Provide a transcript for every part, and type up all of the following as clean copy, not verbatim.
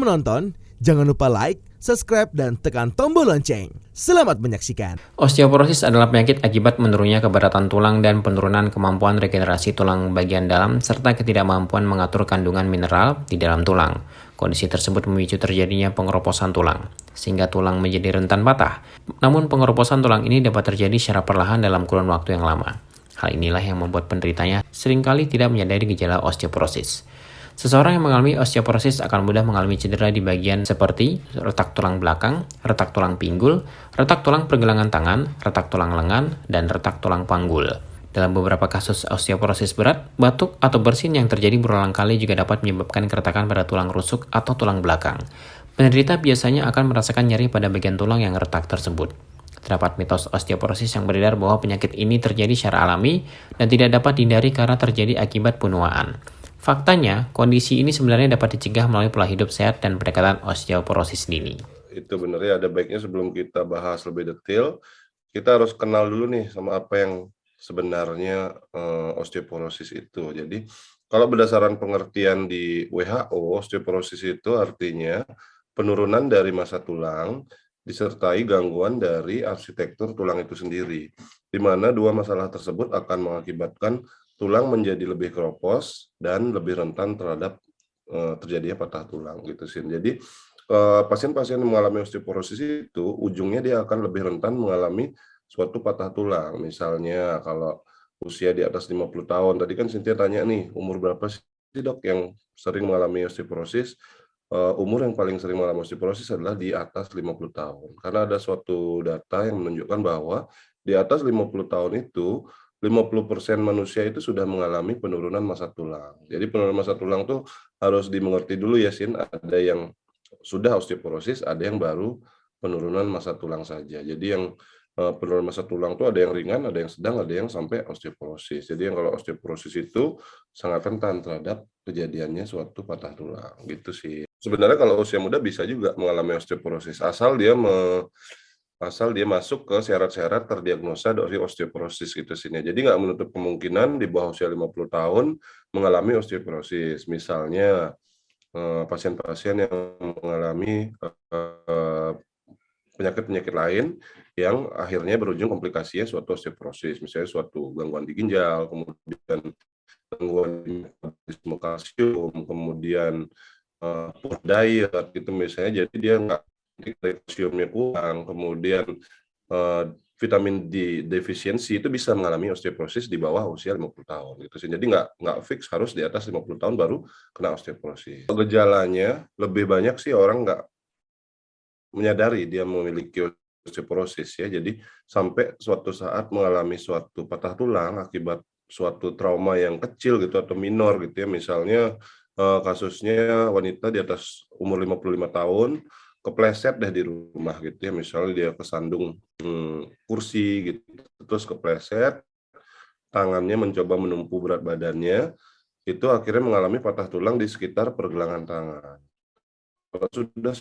menonton, jangan lupa like, subscribe, dan tekan tombol lonceng. Selamat menyaksikan. Osteoporosis adalah penyakit akibat menurunnya keberatan tulang dan penurunan kemampuan regenerasi tulang bagian dalam serta ketidakmampuan mengatur kandungan mineral di dalam tulang. Kondisi tersebut memicu terjadinya pengeroposan tulang, sehingga tulang menjadi rentan patah. Namun pengeroposan tulang ini dapat terjadi secara perlahan dalam kurun waktu yang lama. Hal inilah yang membuat penderitanya seringkali tidak menyadari gejala osteoporosis. Seseorang yang mengalami osteoporosis akan mudah mengalami cedera di bagian seperti retak tulang belakang, retak tulang pinggul, retak tulang pergelangan tangan, retak tulang lengan, dan retak tulang panggul. Dalam beberapa kasus osteoporosis berat, batuk atau bersin yang terjadi berulang kali juga dapat menyebabkan keretakan pada tulang rusuk atau tulang belakang. Penderita biasanya akan merasakan nyeri pada bagian tulang yang retak tersebut. Terdapat mitos osteoporosis yang beredar bahwa penyakit ini terjadi secara alami dan tidak dapat dihindari karena terjadi akibat penuaan. Faktanya, kondisi ini sebenarnya dapat dicegah melalui pola hidup sehat dan pendekatan osteoporosis dini. Itu benernya ada baiknya sebelum kita bahas lebih detail, kita harus kenal dulu nih sama apa yang sebenarnya osteoporosis itu. Jadi, kalau berdasarkan pengertian di WHO, osteoporosis itu artinya penurunan dari massa tulang disertai gangguan dari arsitektur tulang itu sendiri, di mana dua masalah tersebut akan mengakibatkan tulang menjadi lebih keropos dan lebih rentan terhadap terjadinya patah tulang gitu sih. Jadi pasien-pasien yang mengalami osteoporosis itu ujungnya dia akan lebih rentan mengalami suatu patah tulang. Misalnya kalau usia di atas 50 tahun, tadi kan Cynthia tanya nih, umur berapa sih dok yang sering mengalami osteoporosis? Umur yang paling sering mengalami osteoporosis adalah di atas 50 tahun. Karena ada suatu data yang menunjukkan bahwa di atas 50 tahun itu 50% manusia itu sudah mengalami penurunan massa tulang. Jadi penurunan massa tulang tuh harus dimengerti dulu ya, Sin. Ada yang sudah osteoporosis, ada yang baru penurunan massa tulang saja. Jadi yang penurunan massa tulang tuh ada yang ringan, ada yang sedang, ada yang sampai osteoporosis. Jadi yang kalau osteoporosis itu sangat rentan terhadap kejadiannya suatu patah tulang, gitu sih. Sebenarnya kalau usia muda bisa juga mengalami osteoporosis, asal dia masuk ke syarat-syarat terdiagnosa dari osteoporosis gitu sih. Jadi nggak menutup kemungkinan di bawah usia 50 tahun mengalami osteoporosis. Misalnya pasien-pasien yang mengalami penyakit-penyakit lain yang akhirnya berujung komplikasinya suatu osteoporosis, misalnya suatu gangguan di ginjal, kemudian gangguan di metabolisme kalsium, kemudian poor diet gitu misalnya, jadi dia nggak kalsiumnya kurang, kemudian vitamin D defisiensi itu bisa mengalami osteoporosis di bawah usia 50 tahun gitu sih. Jadi nggak fix harus di atas 50 tahun baru kena osteoporosis. Gejalanya lebih banyak sih orang nggak menyadari dia memiliki osteoporosis ya. Jadi sampai suatu saat mengalami suatu patah tulang akibat suatu trauma yang kecil gitu atau minor gitu ya. Misalnya kasusnya wanita di atas umur 55 tahun kepleset deh di rumah gitu ya, misalnya dia kesandung kursi gitu, terus kepleset, tangannya mencoba menumpu berat badannya, itu akhirnya mengalami patah tulang di sekitar pergelangan tangan. Kalau sudah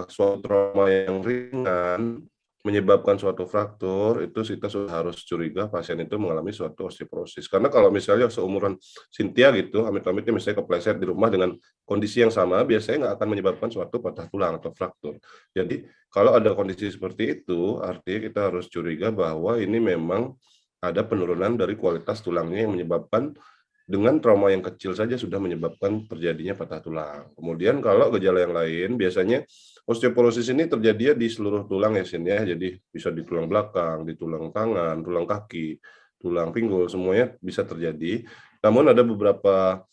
suatu trauma yang ringan menyebabkan suatu fraktur, itu kita sudah harus curiga pasien itu mengalami suatu osteoporosis. Karena kalau misalnya seumuran Cynthia gitu, amit-amitnya misalnya kepleset di rumah dengan kondisi yang sama, biasanya nggak akan menyebabkan suatu patah tulang atau fraktur. Jadi kalau ada kondisi seperti itu, artinya kita harus curiga bahwa ini memang ada penurunan dari kualitas tulangnya yang menyebabkan dengan trauma yang kecil saja sudah menyebabkan terjadinya patah tulang. Kemudian kalau gejala yang lain, biasanya osteoporosis ini terjadi di seluruh tulang ya, Sin ya. Jadi bisa di tulang belakang, di tulang tangan, tulang kaki, tulang pinggul, semuanya bisa terjadi. Namun ada beberapa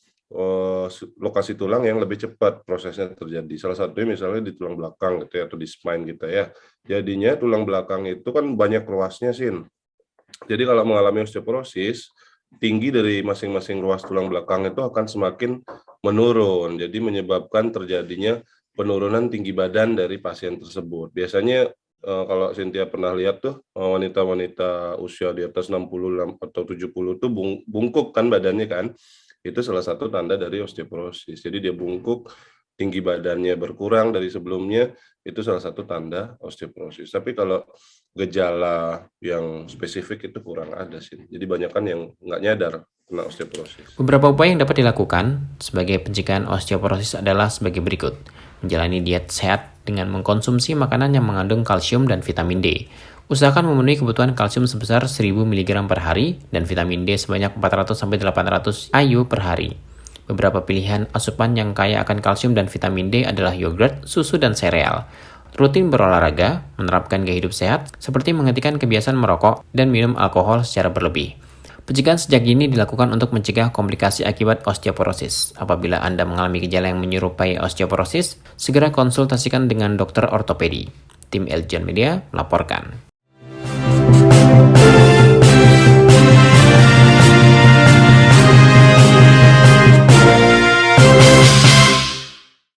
lokasi tulang yang lebih cepat prosesnya terjadi. Salah satunya misalnya di tulang belakang gitu ya, atau di spine kita ya. Jadinya tulang belakang itu kan banyak ruasnya, Sin. Jadi kalau mengalami osteoporosis, tinggi dari masing-masing ruas tulang belakang itu akan semakin menurun. Jadi menyebabkan terjadinya penurunan tinggi badan dari pasien tersebut. Biasanya kalau Cynthia pernah lihat tuh wanita-wanita usia di atas 60 atau 70 tuh bungkuk kan badannya kan. Itu salah satu tanda dari osteoporosis. Jadi dia bungkuk, tinggi badannya berkurang dari sebelumnya, itu salah satu tanda osteoporosis. Tapi kalau gejala yang spesifik itu kurang ada sih. Jadi banyak kan yang nggak nyadar kena osteoporosis. Beberapa upaya yang dapat dilakukan sebagai pencegahan osteoporosis adalah sebagai berikut. Menjalani diet sehat dengan mengkonsumsi makanan yang mengandung kalsium dan vitamin D. Usahakan memenuhi kebutuhan kalsium sebesar 1000 mg per hari dan vitamin D sebanyak 400-800 IU per hari. Beberapa pilihan asupan yang kaya akan kalsium dan vitamin D adalah yogurt, susu, dan sereal. Rutin berolahraga, menerapkan gaya hidup sehat, seperti menghentikan kebiasaan merokok dan minum alkohol secara berlebih. Pencegahan sejak dini dilakukan untuk mencegah komplikasi akibat osteoporosis. Apabila Anda mengalami gejala yang menyerupai osteoporosis, segera konsultasikan dengan dokter ortopedi. Tim Eljon Media melaporkan.